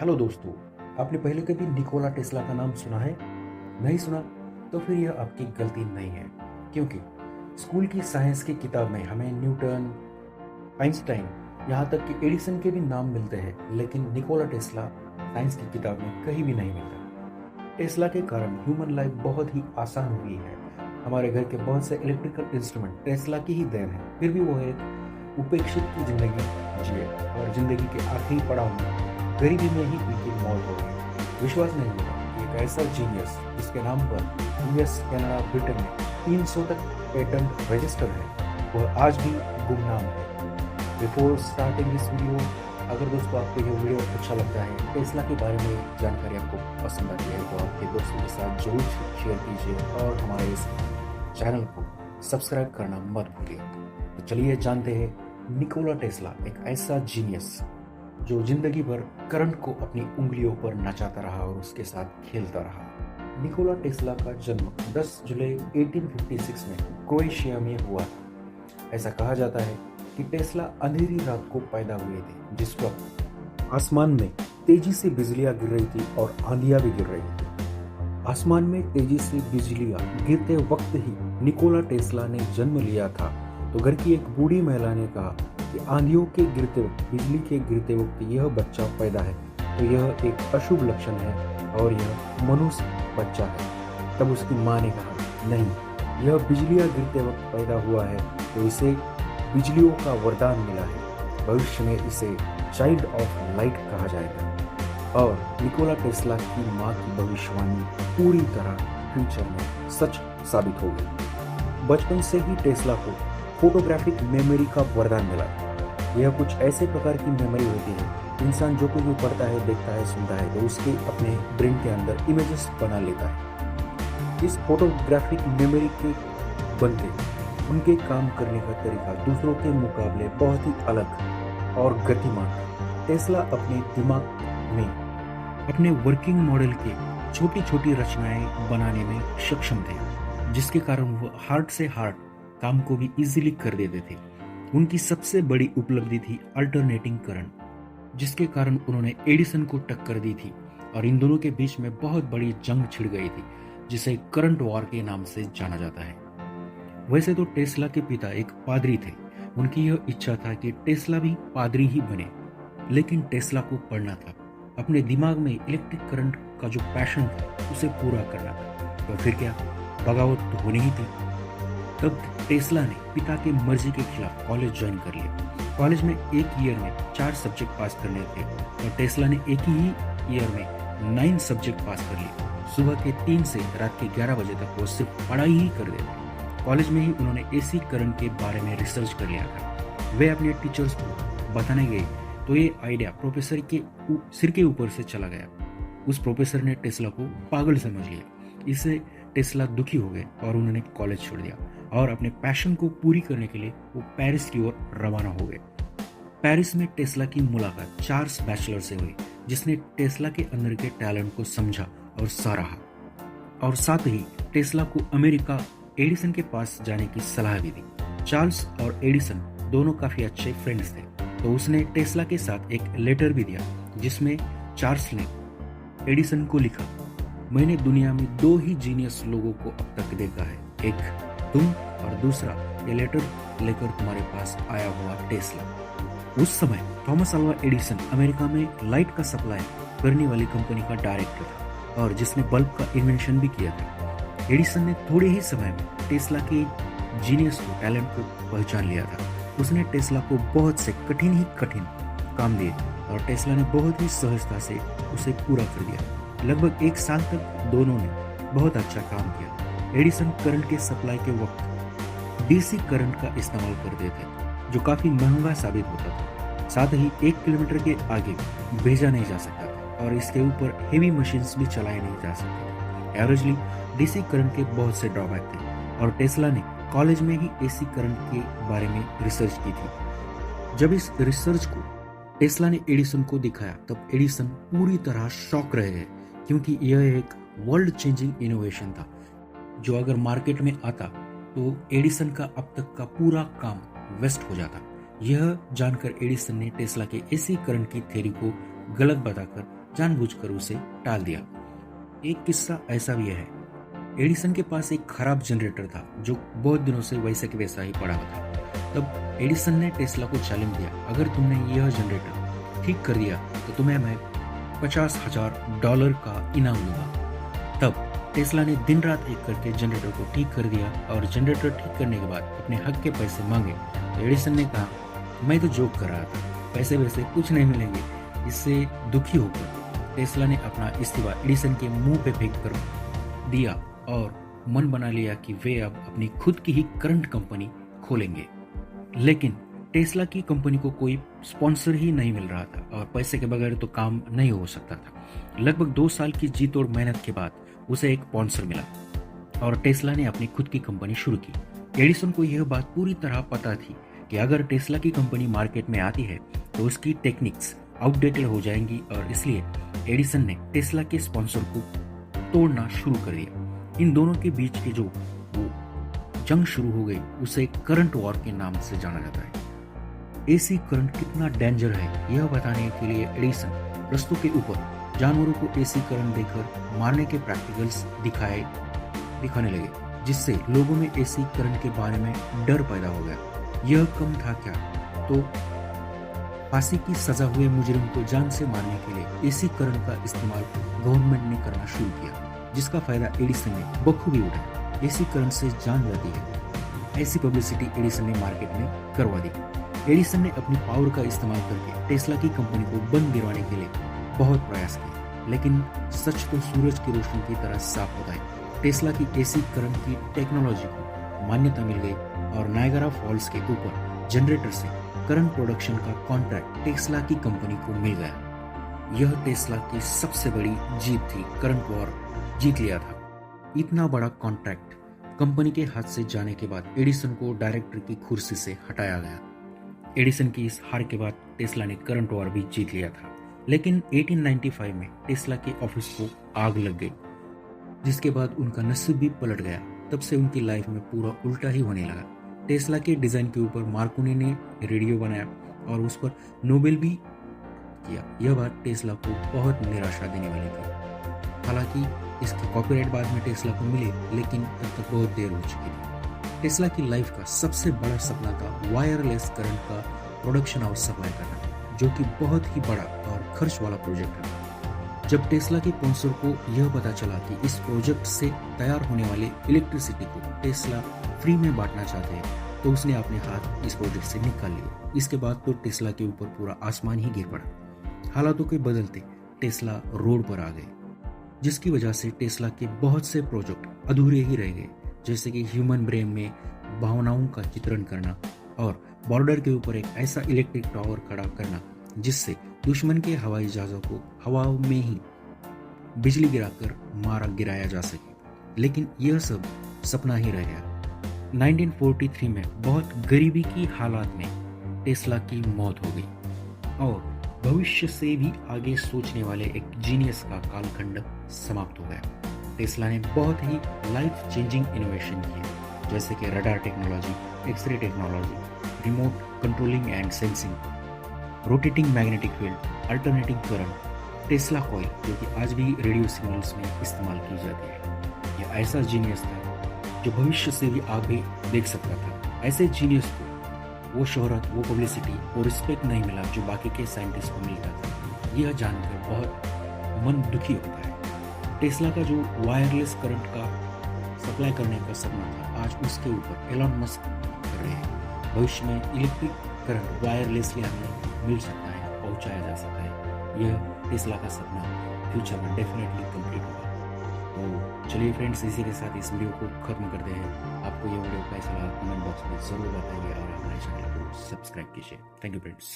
Hello दोस्तों, आपने पहले कभी निकोला टेस्ला का नाम सुना है? नहीं सुना? तो फिर यह आपकी गलती नहीं है, क्योंकि स्कूल की साइंस की किताब में हमें न्यूटन, आइंस्टाइन, यहाँ तक कि एडिसन के भी नाम मिलते हैं, लेकिन निकोला टेस्ला साइंस की किताब में कहीं भी नहीं मिलता। टेस्ला के कारण ह्यूमन लाइफ बहुत ही आसान हुई है। हमारे घर के बहुत से इलेक्ट्रिकल इंस्ट्रूमेंट टेस्ला की ही देन है। फिर भी वो एक उपेक्षित की जिंदगी जिए और जिंदगी के आखिरी पड़ाव में गरीबी में ही उनकी मौत हो गई। विश्वास नहीं होगा कि एक ऐसा जीनियस जिसके नाम पर यूएस, कनाडा, ब्रिटेन में 300 तक पेटेंट रजिस्टर है, वह आज भी गुमनाम है। बिफोर स्टार्टिंग दिस वीडियो, अगर दोस्तों आपको यह वीडियो अच्छा लगता है, टेस्ला के बारे में जानकारी आपको पसंद आती है, तो आपके दोस्तों के साथ जरूर शेयर कीजिए और हमारे इस चैनल को सब्सक्राइब करना मत भूलिए। तो चलिए जानते हैं निकोला टेस्ला, एक ऐसा जीनियस जो जिंदगी भर करंट को अपनी उंगलियों पर नचाता रहा और उसके साथ खेलता रहा। निकोला टेस्ला का जन्म 10 जुलाई 1856 में क्रोएशिया में हुआ था। ऐसा कहा जाता है कि टेस्ला अंधेरी रात को पैदा हुए थे, जिस वक्त आसमान में तेजी से बिजलियां गिर रही थी और आंधियां भी गिर रही थी। आसमान में तेजी से बिजलियां गिरते वक्त ही निकोला टेस्ला ने जन्म लिया था, तो घर की एक बूढ़ी महिला ने कहा कि आंधियों के गिरते वक्त, बिजली के गिरते वक्त यह बच्चा पैदा है तो यह एक अशुभ लक्षण है और यह मनुष्य बच्चा है। तब उसकी माँ ने कहा, नहीं, यह बिजलियां गिरते वक्त पैदा हुआ है तो इसे बिजलियों का वरदान मिला है, भविष्य में इसे चाइल्ड ऑफ लाइट कहा जाएगा। और निकोला टेस्ला की माँ की भविष्यवाणी पूरी तरह फ्यूचर में सच साबित हो गई। बचपन से ही टेस्ला को फोटोग्राफिक मेमोरी का वरदान मिला। यह कुछ ऐसे प्रकार की मेमोरी होती है, इंसान जो कुछ भी पढ़ता है, देखता है, सुनता है, तो उसके अपने ब्रेन के अंदर इमेजेस बना लेता है। इस फोटोग्राफिक मेमोरी के बनते उनके काम करने का तरीका दूसरों के मुकाबले बहुत ही अलग और गतिमान। टेस्ला अपने दिमाग में अपने वर्किंग मॉडल के छोटी छोटी रचनाएं बनाने में सक्षम थे, जिसके कारण वो हार्ड से हार्ड काम को भी इजीली कर देते थे। उनकी सबसे बड़ी उपलब्धि थी अल्टरनेटिंग करंट, जिसके कारण उन्होंने एडिसन को टक्कर दी थी और इन दोनों के बीच में बहुत बड़ी जंग छिड़ गई थी, जिसे करंट वॉर के नाम से जाना जाता है। वैसे तो टेस्ला के पिता एक पादरी थे। उनकी यह इच्छा था कि टेस्ला भी पादरी ही बने, लेकिन टेस्ला को पढ़ना था, अपने दिमाग में इलेक्ट्रिक करंट का जो पैशन था उसे पूरा करना था। तो फिर क्या, बगावत तो होनी ही थी। तब टेस्ला ने पिता की मर्जी के खिलाफ कॉलेज ज्वाइन कर लिया। कॉलेज में एक ईयर में 4 सब्जेक्ट पास करने थे और टेस्ला ने एक ही ईयर में 9 सब्जेक्ट पास कर लिए। सुबह के 3 से रात के 11 बजे तक वो सिर्फ पढ़ाई ही कर देते। कॉलेज में ही उन्होंने एसी करंट के बारे में रिसर्च कर लिया था। वे अपने टीचर्स को बताने गए तो ये आइडिया प्रोफेसर के सिर के ऊपर से चला गया। उस प्रोफेसर ने टेस्ला को पागल समझ लिया। इससे टेस्ला दुखी हो गए और उन्होंने कॉलेज छोड़ दिया और अपने पैशन को पूरी करने के लिए वो पेरिस की ओर रवाना हो गए। पेरिस में टेस्ला की मुलाकात चार्ल्स बैचलर से हुई, जिसने टेस्ला के अंदर के टैलेंट को समझा और सराहा, और साथ ही टेस्ला को अमेरिका एडिसन के पास जाने की सलाह भी दी। चार्ल्स और एडिसन दोनों काफी अच्छे फ्रेंड्स थे, तो उसने टेस्ला के साथ एक लेटर भी दिया, जिसमें चार्ल्स ने एडिसन को लिखा, मैंने दुनिया में 2 ही जीनियस लोगों को अब तक देखा है, एक तुम और दूसरा ये लेटर लेकर तुम्हारे पास आया हुआ टेस्ला। उस समय थॉमस अल्वा एडिसन अमेरिका में लाइट का सप्लाई करने वाली कंपनी का डायरेक्टर था और जिसने बल्ब का इन्वेंशन भी किया था। एडिसन ने थोड़े ही समय में टेस्ला के जीनियस को, टैलेंट को पहचान लिया था। उसने टेस्ला को बहुत से कठिन काम दिए और टेस्ला ने बहुत ही सहजता से उसे पूरा कर दिया। लगभग 1 साल तक दोनों ने बहुत अच्छा काम किया। एडिसन करंट के सप्लाई के वक्त डीसी करंट का इस्तेमाल करते थे, जो काफी महंगा साबित होता था। साथ ही 1 किलोमीटर के आगे भेजा नहीं जा सकता था और इसके ऊपर हेवी मशीन्स भी चलाए नहीं जा सकते। एवरेजली डीसी करंट के बहुत से ड्रॉबैक थे और टेस्ला ने कॉलेज में ही एसी करंट के बारे में रिसर्च की थी। जब इस रिसर्च को टेस्ला ने एडिसन को दिखाया, तब एडिसन पूरी तरह शॉक रह गए, क्योंकि यह एक वर्ल्ड चेंजिंग इनोवेशन था, जो अगर मार्केट में आता तो एडिसन का अब तक का पूरा काम वेस्ट हो जाता। यह जानकर एडिसन ने टेस्ला के एसी करंट की थ्योरी को गलत बताकर जानबूझकर उसे टाल दिया। एक किस्सा ऐसा भी है, एडिसन के पास एक खराब जनरेटर था जो बहुत दिनों से वैसे के वैसा ही पड़ा हुआ था। तब एडिसन ने टेस्ला को चैलेंज दिया, अगर तुमने यह जनरेटर ठीक कर दिया तो तुम्हें मैं $50,000 का इनाम दूंगा। तब टेस्ला ने दिन रात एक करके जनरेटर को ठीक कर दिया और जनरेटर ठीक करने के बाद अपने हक के पैसे मांगे तो एडिसन ने कहा, मैं तो जोक कर रहा था, पैसे वैसे कुछ नहीं मिलेंगे। इससे दुखी होकर टेस्ला ने अपना इस्तीफा एडिसन के मुंह पे फेंक कर दिया और मन बना लिया कि वे अब अपनी खुद की ही करंट कंपनी खोलेंगे। लेकिन टेस्ला की कंपनी को कोई स्पॉन्सर ही नहीं मिल रहा था और पैसे के बगैर तो काम नहीं हो सकता था। लगभग 2 साल की जी तोड़ मेहनत के बाद उसे एक स्पॉन्सर मिला और टेस्ला ने अपनी खुद की कंपनी शुरू की। एडिसन को यह बात पूरी तरह पता थी कि अगर टेस्ला की कंपनी मार्केट में आती है तो उसकी टेक्निक्स आउटडेटेड हो जाएंगी और इसलिए एडिसन ने टेस्ला के स्पॉन्सर को तोड़ना शुरू कर दिया। इन दोनों के बीच के जो जंग शुरू हो गई उसे करंट वॉर के नाम से जाना जाता है। एसी करंट कितना डेंजर है यह बताने के लिए एडिसन रस्तों के ऊपर जानवरों को एसी करंट देकर मारने के प्रैक्टिकल्स दिखाने लगे, जिससे लोगों में एसी करंट के बारे में डर पैदा हो गया। यह कम था क्या, तो फांसी की सजा हुए मुजरिम को जान से मारने के लिए एसी करंट का इस्तेमाल गवर्नमेंट ने करना शुरू किया, जिसका फायदा एडिसन ने बखूबी उठाया। एसी करंट से जान जाती है, ऐसी पब्लिसिटी एडिसन ने मार्केट में करवा दी। एडिसन ने अपनी पावर का इस्तेमाल करके टेस्ला की कंपनी को बंद गिरवाने के लिए बहुत प्रयास किए, लेकिन सच तो सूरज की रोशनी की तरह साफ होता है। टेस्ला की एसी करंट की टेक्नोलॉजी को मान्यता मिल गई और नायगरा फॉल्स के ऊपर जनरेटर से करंट प्रोडक्शन का कॉन्ट्रैक्ट टेस्ला की कंपनी को मिल गया। यह टेस्ला की सबसे बड़ी जीत थी, करंट वॉर जीत लिया था। इतना बड़ा कॉन्ट्रैक्ट कंपनी के हाथ से जाने के बाद एडिसन को डायरेक्टर की कुर्सी से हटाया गया। एडिसन की इस हार के बाद टेस्ला ने करंट वॉर भी जीत लिया था, लेकिन 1895 में टेस्ला के ऑफिस को आग लग गई, जिसके बाद उनका नसीब भी पलट गया। तब से उनकी लाइफ में पूरा उल्टा ही होने लगा। टेस्ला के डिजाइन के ऊपर मार्कोनी ने रेडियो बनाया और उस पर नोबेल भी किया। यह बात टेस्ला को बहुत निराशा देने वाली थी। हालांकि इसकी कॉपीराइट बाद में टेस्ला को मिले, लेकिन तब तक बहुत देर हो चुकी थी। टेस्ला की लाइफ का सबसे बड़ा सपना था वायरलेस करंट का प्रोडक्शन और सप्लाई करना, जो कि बहुत ही बड़ा और खर्च वाला प्रोजेक्ट है। जब टेस्ला के स्पॉन्सर को यह पता चला कि इस प्रोजेक्ट से तैयार होने वाले इलेक्ट्रिसिटी को टेस्ला फ्री में बांटना चाहते हैं, तो उसने अपने हाथ इस प्रोजेक्ट से निकाल लिए। इसके बाद तो टेस्ला के ऊपर पूरा आसमान ही गिर पड़ा। हालातों के बदलते टेस्ला रोड पर आ गए, जिसकी वजह से टेस्ला के बहुत से प्रोजेक्ट अधूरे ही रह गए, जैसे कि ह्यूमन ब्रेन में भावनाओं का चित्रण करना और बॉर्डर के ऊपर एक ऐसा इलेक्ट्रिक टावर खड़ा करना जिससे दुश्मन के हवाई जहाजों को हवा में ही बिजली गिराकर गिराया जा सके। लेकिन यह सब सपना ही रह गया। 1943 में बहुत गरीबी की हालात में टेस्ला की मौत हो गई और भविष्य से भी आगे सोचने वाले एक जीनियस का कालखंड समाप्त हो गया। टेस्ला ने बहुत ही लाइफ चेंजिंग इनोवेशन किए, जैसे कि radar technology, X-ray technology, remote controlling and sensing, rotating magnetic field, alternating current, Tesla coil, जो कि आज भी रेडियो सिग्नल्स में इस्तेमाल की जाती है। यह ऐसा जीनियस था जो भविष्य से भी आगे देख सकता था। ऐसे जीनियस को वो शोहरत, वो पब्लिसिटी, वो रिस्पेक्ट नहीं मिला जो बाकी के साइंटिस्ट को मिलता था। यह जानकर बहुत मन दुखी होता है। टेस्ला का जो वायरलेस करंट का सप्लाई करने का सपना था, आज उसके ऊपर एलन मस्क कर रहे हैं। भविष्य में इलेक्ट्रिक करंट वायरलेसली हमें मिल सकता है, पहुंचाया जा सकता है। यह टेस्ला का सपना फ्यूचर में डेफिनेटली कंप्लीट होगा। तो चलिए फ्रेंड्स, इसी के साथ इस वीडियो को खत्म करते हैं। आपको यह वीडियो कैसा लगा कमेंट बॉक्स में जरूर बताइए और हमारे चैनल को सब्सक्राइब कीजिए। Thank you friends.